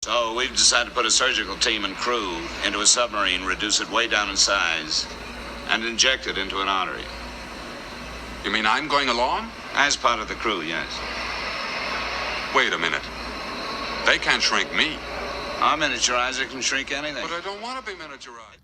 So we've decided to put a surgical team and crew into a submarine, reduce it way down in size, and inject it into an artery. You mean I'm going along? As part of the crew, yes. Wait a minute. They can't shrink me. Our miniaturizer can shrink anything. But I don't want to be miniaturized.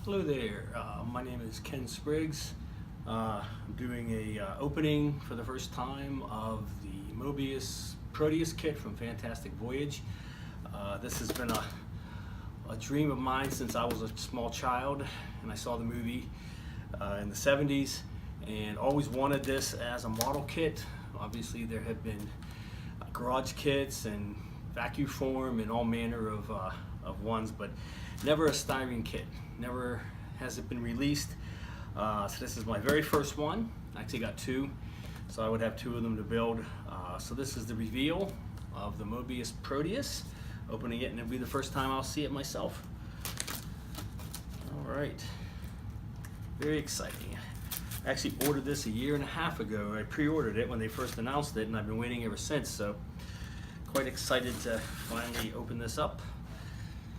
Hello there, my name is Ken Spriggs. I'm doing a opening for the first time of the Mobius Proteus kit from Fantastic Voyage. This has been a dream of mine since I was a small child and I saw the movie in the 70s and always wanted this as a model kit. Obviously there have been garage kits and vacuum form and all manner of ones, but never a styrene kit. Never has it been released. So this is my very first one. I actually got two, so I would have two of them to build. So this is the reveal of the Mobius Proteus. Opening it, and it'll be the first time I'll see it myself. All right, very exciting. I actually ordered this a year and a half ago. I pre-ordered it when they first announced it, and I've been waiting ever since. So quite excited to finally open this up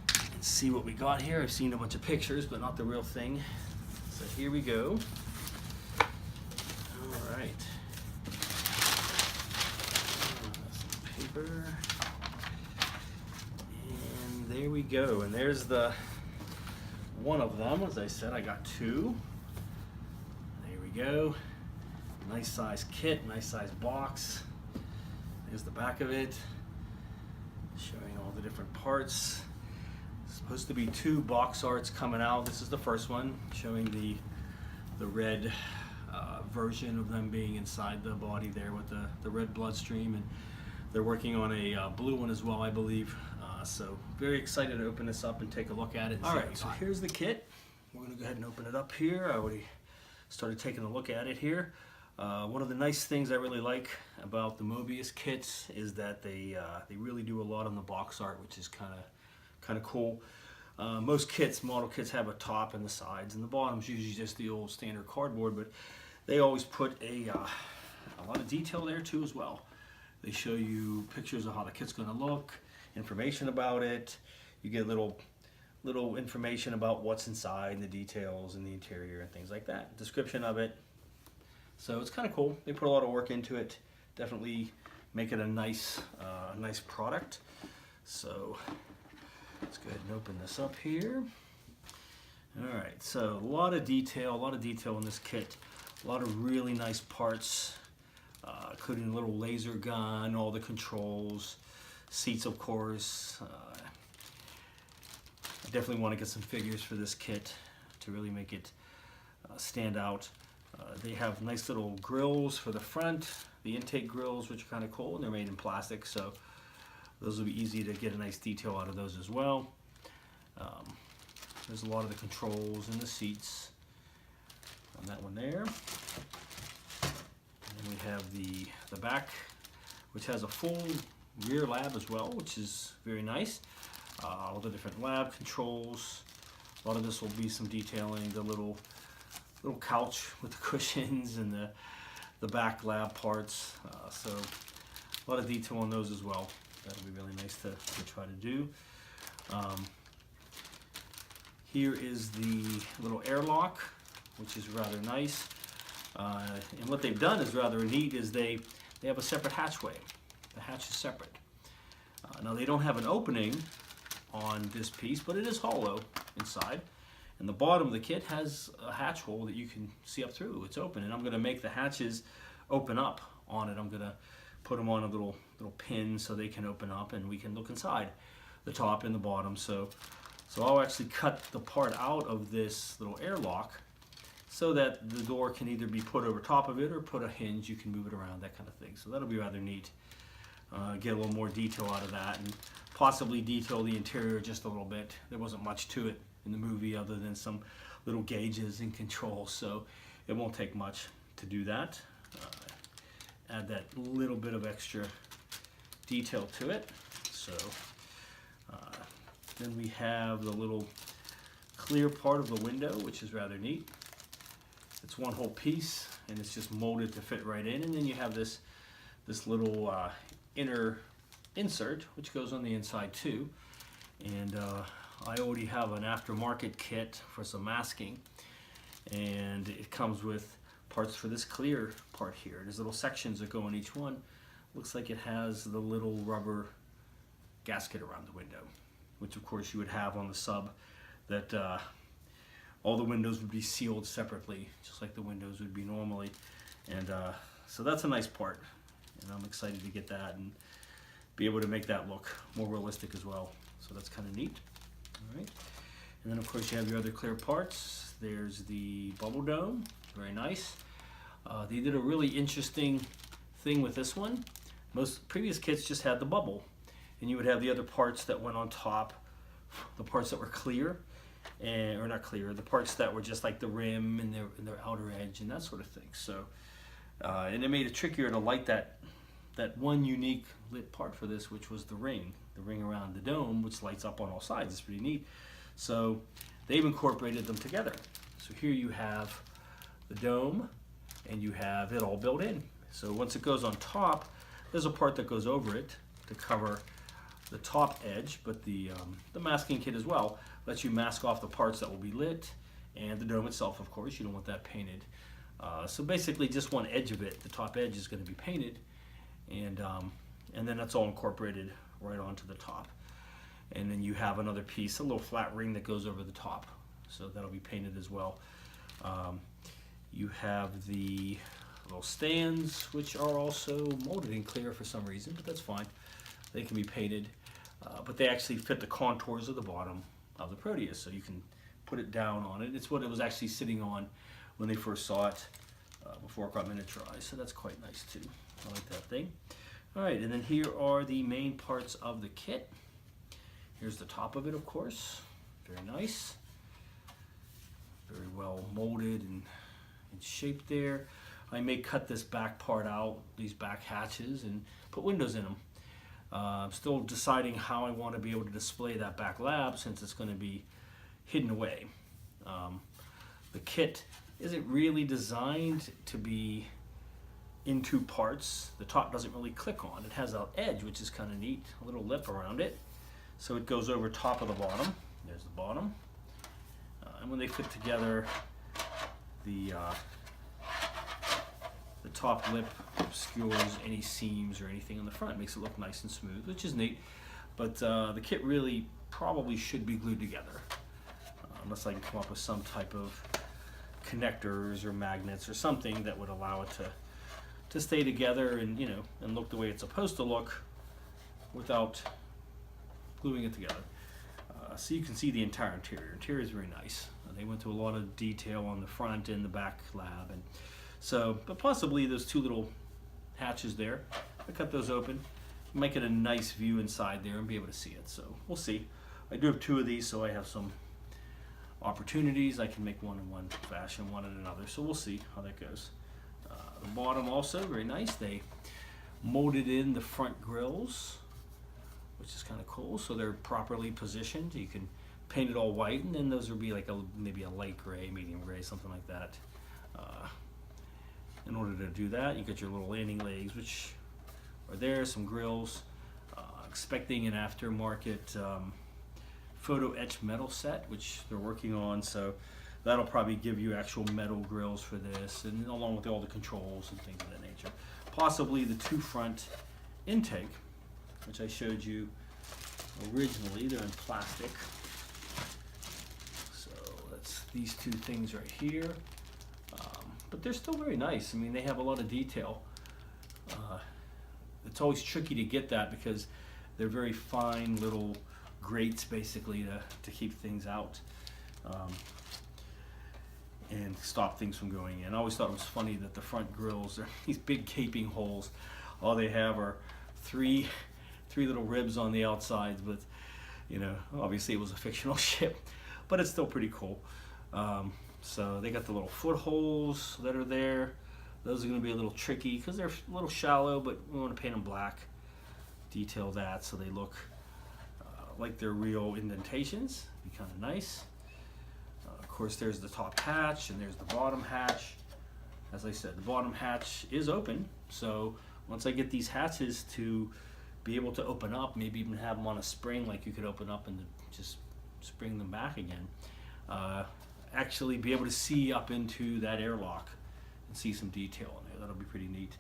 and see what we got here. I've seen a bunch of pictures, but not the real thing. So here we go. All right. Some paper. And there we go. And there's the one of them. As I said, I got two. There we go. Nice size kit, nice size box. There's the back of it, showing all the different parts. Supposed to be two box arts coming out. This is the first one, showing the red version of them being inside the body there with the red bloodstream, and they're working on a blue one as well, I believe. So very excited to open this up and take a look at it. All right, so here's the kit. We're gonna go ahead and open it up here. I already started taking a look at it here. One of the nice things I really like about the Mobius kits is that they really do a lot on the box art, which is kind of cool. Most kits, model kits, have a top and the sides, and the bottom's usually just the old standard cardboard, but they always put a lot of detail there too as well. They show you pictures of how the kit's going to look, information about it. You get little information about what's inside and the details and the interior and things like that. Description of it. So it's kind of cool. They put a lot of work into it. Definitely make it a nice product. So let's go ahead and open this up here. All right, so a lot of detail in this kit. A lot of really nice parts, including a little laser gun, all the controls, seats, of course. I definitely want to get some figures for this kit to really make it stand out. They have nice little grills for the front, the intake grills, which are kind of cool, and they're made in plastic, so those will be easy to get a nice detail out of those as well. There's a lot of the controls and the seats on that one there. And we have the back, which has a full rear lab as well, which is very nice. All the different lab controls. A lot of this will be some detailing, the little couch with the cushions and the back lab parts. So a lot of detail on those as well. That'll be really nice to try to do. Here is the little airlock, which is rather nice. And what they've done is rather neat, is they have a separate hatchway. The hatch is separate. Now they don't have an opening on this piece, but it is hollow inside. And the bottom of the kit has a hatch hole that you can see up through. It's open, and I'm going to make the hatches open up on it. I'm going to put them on a little pin so they can open up, and we can look inside the top and the bottom. So I'll actually cut the part out of this little airlock so that the door can either be put over top of it or put a hinge. You can move it around, that kind of thing. So that'll be rather neat. Get a little more detail out of that, and possibly detail the interior just a little bit. There wasn't much to it in the movie other than some little gauges and controls, so it won't take much to do that. Add that little bit of extra detail to it. So then we have the little clear part of the window, which is rather neat. It's one whole piece, and it's just molded to fit right in. And then you have this little inner insert, which goes on the inside too. And I already have an aftermarket kit for some masking, and it comes with parts for this clear part here. There's little sections that go in each one. Looks like it has the little rubber gasket around the window, which of course you would have on the sub, that all the windows would be sealed separately, just like the windows would be normally. And so that's a nice part, and I'm excited to get that and be able to make that look more realistic as well. So that's kind of neat. All right, and then of course you have your other clear parts. There's the bubble dome, very nice. They did a really interesting thing with this one. Most previous kits just had the bubble, and you would have the other parts that went on top, the parts that were clear, or not clear, the parts that were just like the rim and their outer edge and that sort of thing. So, and it made it trickier to light that one unique lit part for this, which was the ring around the dome, which lights up on all sides. It's pretty neat. So they've incorporated them together. So here you have the dome, and you have it all built in. So once it goes on top, there's a part that goes over it to cover the top edge, but the masking kit as well lets you mask off the parts that will be lit, and the dome itself, of course, you don't want that painted. So basically just one edge of it, the top edge, is going to be painted, and then that's all incorporated right onto the top. And then you have another piece, a little flat ring that goes over the top, so that'll be painted as well. You have the little stands, which are also molded in clear for some reason, but that's fine. They can be painted, but they actually fit the contours of the bottom of the Proteus, so you can put it down on it. It's what it was actually sitting on when they first saw it before it got miniaturized, so that's quite nice too. I like that thing. All right, and then here are the main parts of the kit. Here's the top of it, of course. Very nice. Very well molded and shaped there. I may cut this back part out, these back hatches, and put windows in them. I'm still deciding how I want to be able to display that back lab, since it's going to be hidden away. The kit isn't really designed to be in two parts. The top doesn't really click on. It has an edge, which is kind of neat, a little lip around it. So it goes over top of the bottom. There's the bottom. And when they fit together, the top lip obscures any seams or anything on the front. It makes it look nice and smooth, which is neat. But the kit really probably should be glued together, unless I can come up with some type of connectors or magnets or something that would allow it to stay together and, you know, and look the way it's supposed to look without gluing it together. So you can see the entire interior. Interior is very nice. They went to a lot of detail on the front and the back lab, and so, but possibly those two little hatches there, I cut those open, make it a nice view inside there and be able to see it. So we'll see. I do have two of these, so I have some opportunities. I can make one in one fashion, one in another. So we'll see how that goes. The bottom also very nice. They molded in the front grills, which is kind of cool. So they're properly positioned. You can paint it all white, and then those would be like maybe a light gray, medium gray, something like that. In order to do that, you get your little landing legs, which are there, some grills. Expecting an aftermarket photo etch metal set, which they're working on, so that'll probably give you actual metal grills for this, and along with all the controls and things of that nature. Possibly the two front intake, which I showed you originally. They're in plastic. So that's these two things right here. But they're still very nice. I mean, they have a lot of detail. It's always tricky to get that because they're very fine little grates, basically, to keep things out and stop things from going in. I always thought it was funny that the front grills are these big gaping holes. All they have are three little ribs on the outsides, but you know, obviously it was a fictional ship, but it's still pretty cool. So they got the little footholes that are there. Those are going to be a little tricky because they're a little shallow, but we want to paint them black. Detail that so they look like they're real indentations. Be kind of nice. Of course, there's the top hatch and there's the bottom hatch. As I said, the bottom hatch is open, so once I get these hatches to be able to open up, maybe even have them on a spring, like you could open up and just spring them back again. Actually be able to see up into that airlock and see some detail in there. That'll be pretty neat.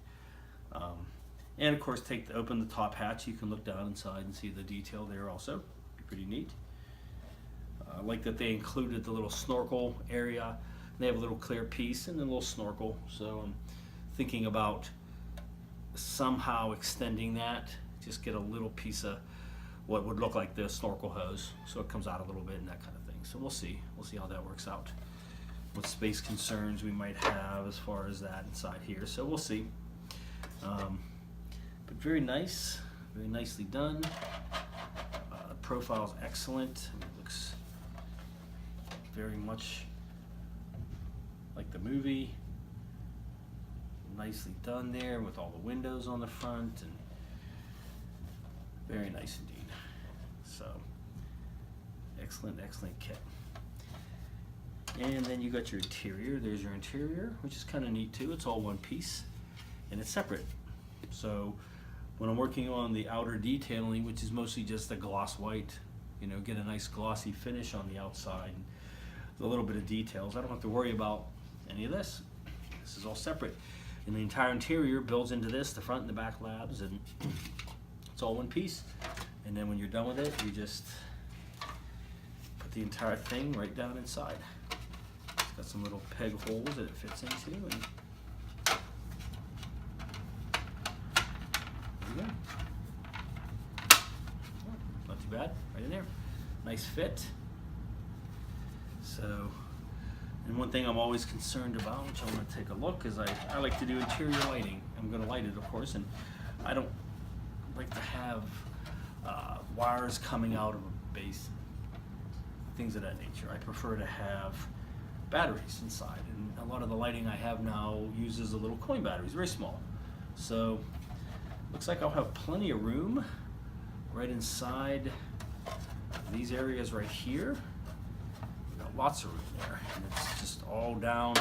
And of course, open the top hatch. You can look down inside and see the detail there also. Be pretty neat. I like that they included the little snorkel area. They have a little clear piece and a little snorkel. So I'm thinking about somehow extending that. Just get a little piece of what would look like the snorkel hose, so it comes out a little bit and that kind of thing. So we'll see how that works out. What space concerns we might have as far as that inside here. So we'll see. But very nice, very nicely done. The profile's excellent. It looks very much like the movie. Nicely done there with all the windows on the front, and very nice indeed. So excellent kit. And then you got your interior. There's your interior, which is kind of neat too. It's all one piece and it's separate. So when I'm working on the outer detailing, which is mostly just a gloss white, get a nice glossy finish on the outside, and a little bit of details, I don't have to worry about any of this. This is all separate. And the entire interior builds into this, the front and the back labs, and it's all one piece. And then when you're done with it, you just put the entire thing right down inside. It's got some little peg holes that it fits into, and there you go. Not too bad, right in there. Nice fit. So, and one thing I'm always concerned about, which I'm going to take a look, is I like to do interior lighting. I'm going to light it, of course, and I don't like to have wires coming out of a base, things of that nature. I prefer to have batteries inside, and a lot of the lighting I have now uses the little coin batteries, very small. So looks like I'll have plenty of room right inside these areas right here. We've got lots of room there, and it's just all down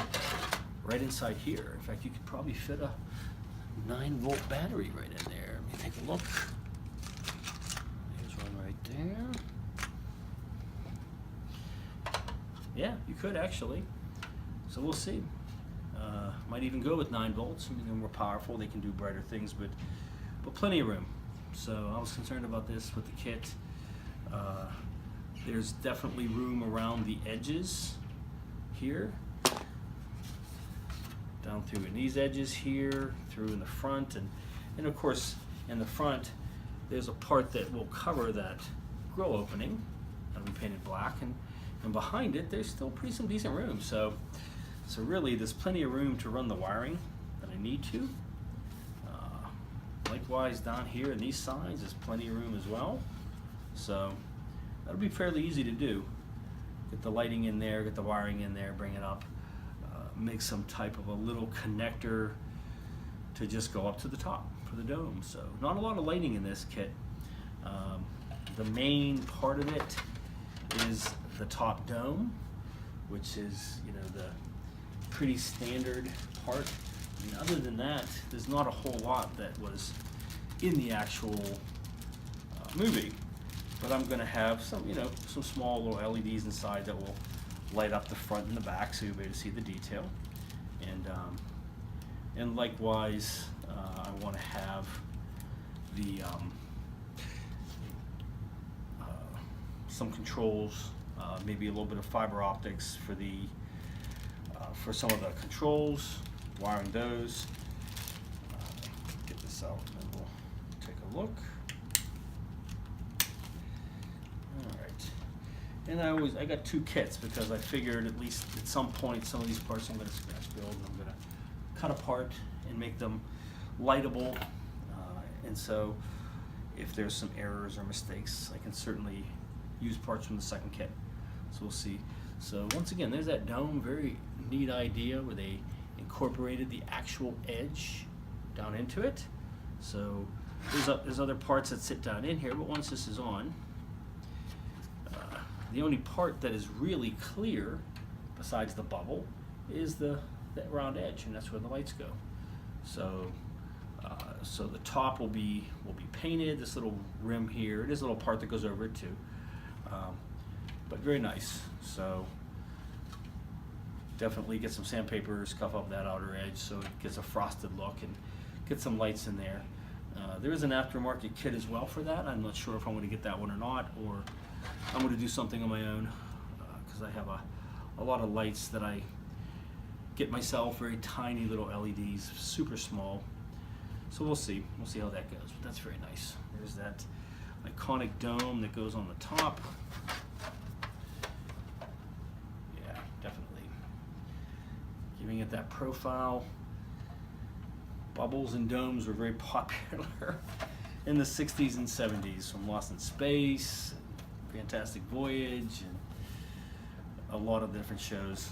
right inside here. In fact, you could probably fit a 9-volt battery right in there. Let me take a look. There's one right there. Yeah, you could actually. So we'll see. Might even go with 9 volts. I mean, they're more powerful. They can do brighter things, but plenty of room. So I was concerned about this with the kit. There's definitely room around the edges here, down through in these edges here, through in the front, and of course in the front there's a part that will cover that grill opening. That'll be painted black, and behind it there's still some decent room. So really there's plenty of room to run the wiring that I need to. Likewise down here in these sides there's plenty of room as well. So that'll be fairly easy to do. Get the lighting in there, get the wiring in there, bring it up, make some type of a little connector to just go up to the top for the dome. So not a lot of lighting in this kit. The main part of it is the top dome, which is the pretty standard part. I mean, other than that, there's not a whole lot that was in the actual movie. But I'm going to have some, some small little LEDs inside that will light up the front and the back, so you'll be able to see the detail. And likewise, I want to have the some controls, maybe a little bit of fiber optics for the for some of the controls, wiring those. Get this out and then we'll take a look. And I got 2 kits because I figured at least at some point some of these parts I'm going to scratch build, and I'm going to cut apart and make them lightable. And so if there's some errors or mistakes, I can certainly use parts from the second kit. So we'll see. So once again, there's that dome. Very neat idea where they incorporated the actual edge down into it. So there's other parts that sit down in here, but once this is on, the only part that is really clear, besides the bubble, is that round edge, and that's where the lights go. So So the top will be painted. This little rim here, it is a little part that goes over it too, but very nice. So definitely get some sandpaper, scuff up that outer edge so it gets a frosted look and get some lights in there. There is an aftermarket kit as well for that. I'm not sure if I'm going to get that one or not, or I'm going to do something on my own, because I have a lot of lights that I get myself, very tiny little LEDs, super small. So we'll see how that goes, but that's very nice. There's that iconic dome that goes on the top. Yeah, definitely giving it that profile. Bubbles and domes were very popular in the 60s and 70s, from Lost in Space, Fantastic Voyage, and a lot of different shows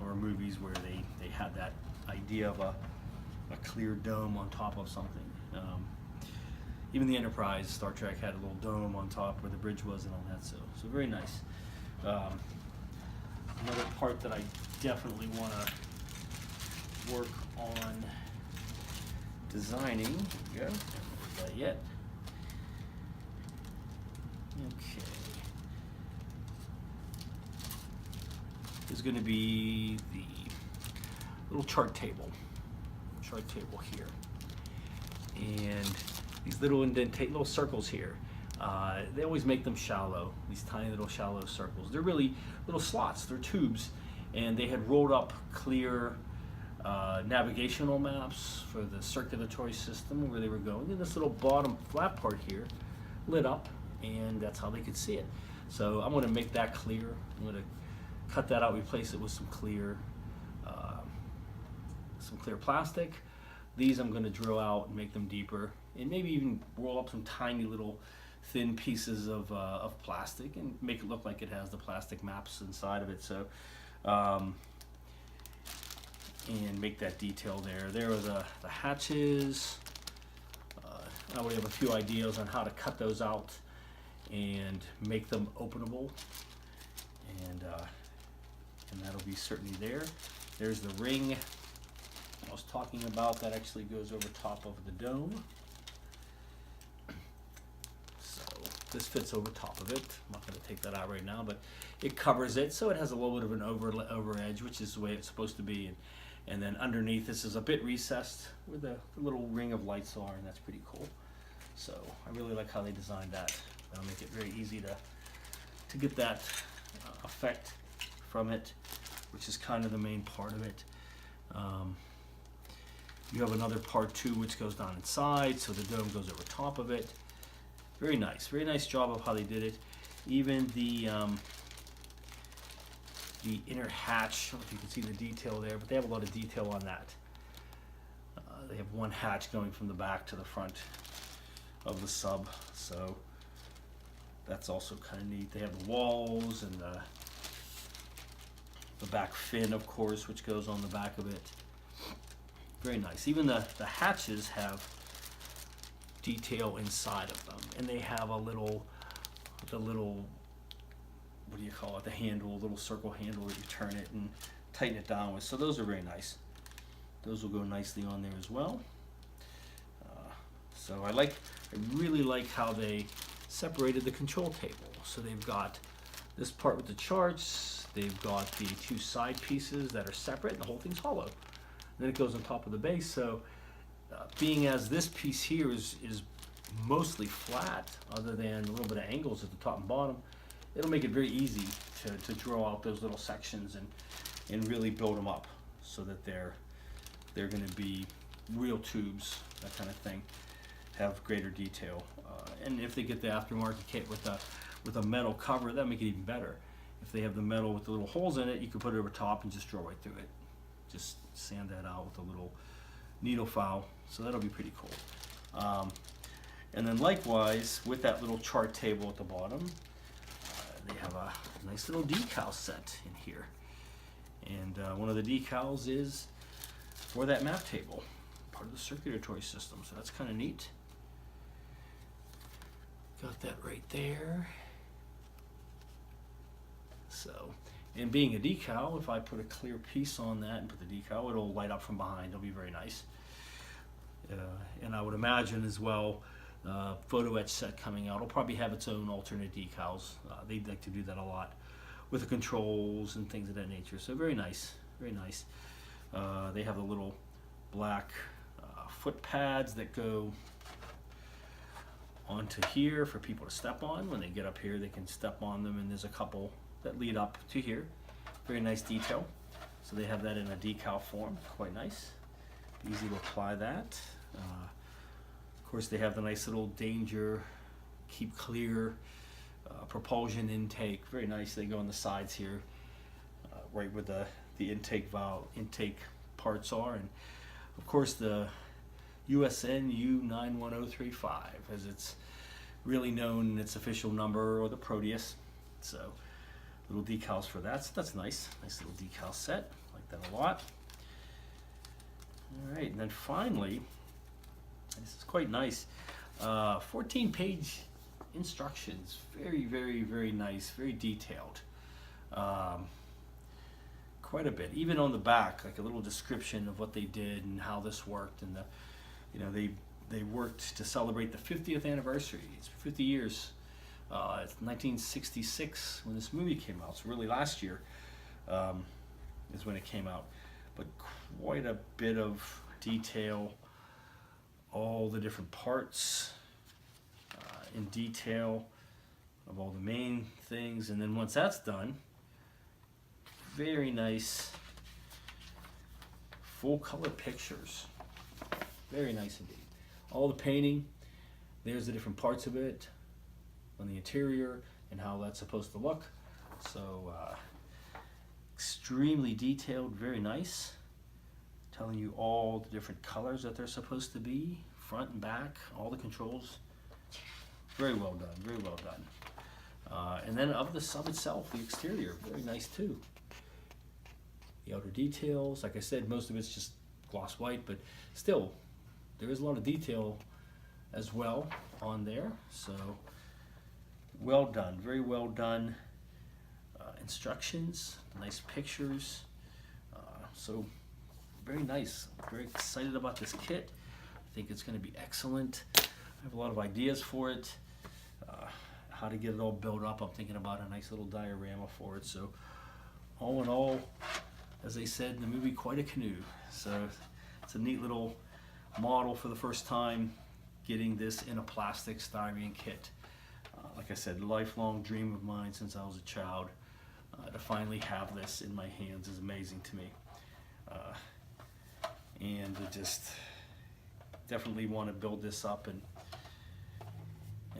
or movies where they had that idea of a clear dome on top of something. Even the Enterprise, Star Trek, had a little dome on top where the bridge was and all that, so very nice. Another part that I definitely want to work on designing, here we go, haven't done that yet. Okay. Is going to be the little chart table here, and these little little circles here. They always make them shallow, these tiny little shallow circles. They're really little slots, they're tubes, and they had rolled up clear navigational maps for the circulatory system where they were going, and this little bottom flat part here lit up, and that's how they could see it. So I'm going to make that clear. I'm going to cut that out, replace it with some clear plastic. These I'm going to drill out and make them deeper, and maybe even roll up some tiny little thin pieces of plastic and make it look like it has the plastic maps inside of it. So and make that detail there. There are the hatches. I already have a few ideas on how to cut those out and make them openable, and that'll be certainly there. There's the ring I was talking about that actually goes over top of the dome. So this fits over top of it. I'm not going to take that out right now, but it covers it, so it has a little bit of an over edge, which is the way it's supposed to be. And then underneath this is a bit recessed where the little ring of lights are, and that's pretty cool. So I really like how they designed that. That'll make it very easy to get that effect from it, which is kind of the main part of it. You have another part too, which goes down inside, so the dome goes over top of it. Very nice job of how they did it. Even the inner hatch, I don't know if you can see the detail there, but they have a lot of detail on that. They have one hatch going from the back to the front of the sub, so that's also kind of neat. They have the walls and the back fin, of course, which goes on the back of it. Very nice. Even the hatches have detail inside of them, and they have the little, what do you call it, the handle, little circle handle that you turn it and tighten it down with. So those are very nice. Those will go nicely on there as well. So I really like how they separated the control table. So they've got this part with the charts, they've got the two side pieces that are separate, and the whole thing's hollow. And then it goes on top of the base. So being as this piece here is mostly flat, other than a little bit of angles at the top and bottom, it'll make it very easy to draw out those little sections and really build them up so that they're going to be real tubes, that kind of thing, have greater detail. And if they get the aftermarket kit with a metal cover, that'll make it even better. If they have the metal with the little holes in it, you can put it over top and just draw right through it. Just sand that out with a little needle file, so that'll be pretty cool. And then likewise, with that little chart table at the bottom, they have a nice little decal set in here. And one of the decals is for that map table, part of the circulatory system, so that's kind of neat. Got that right there. So, and being a decal, if I put a clear piece on that and put the decal, it'll light up from behind. It'll be very nice. And I would imagine as well, photo etch set coming out will probably have its own alternate decals. They'd like to do that a lot with the controls and things of that nature. So very nice, very nice. They have the little black foot pads that go onto here for people to step on. When they get up here, they can step on them, and there's a couple that lead up to here. Very nice detail. So they have that in a decal form, quite nice. Easy to apply that. Of course, they have the nice little danger, keep clear, propulsion intake. Very nice. They go on the sides here, right where the intake valve, intake parts are, and of course the USN U91035, as it's really known in its official number, or the Proteus. So little decals for that. So that's nice. Nice little decal set. Like that a lot. All right, and then finally, this is quite nice. 14-page instructions. Very, very, very nice. Very detailed. Quite a bit. Even on the back, like a little description of what they did and how this worked, and they worked to celebrate the 50th anniversary. It's 50 years. It's 1966 when this movie came out. So really last year is when it came out. But quite a bit of detail, all the different parts in detail of all the main things. And then once that's done, very nice full color pictures. Very nice indeed. All the painting, there's the different parts of it on the interior and how that's supposed to look. So extremely detailed, very nice. Telling you all the different colors that they're supposed to be, front and back, all the controls. Very well done, very well done. And then of the sub itself, the exterior, very nice too. The outer details, like I said, most of it's just gloss white, but still, there is a lot of detail as well on there. So well done, very well done. Instructions, nice pictures. So very nice. I'm very excited about this kit. I think it's going to be excellent. I have a lot of ideas for it. How to get it all built up. I'm thinking about a nice little diorama for it. So all in all, as they said in the movie, quite a canoe. So it's a neat little model for the first time, getting this in a plastic styrene kit. Like I said, lifelong dream of mine since I was a child. To finally have this in my hands is amazing to me. And to just definitely want to build this up and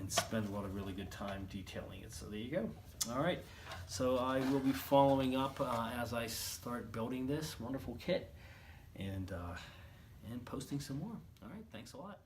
spend a lot of really good time detailing it. So there you go. All right, so I will be following up as I start building this wonderful kit and posting some more. All right, thanks a lot.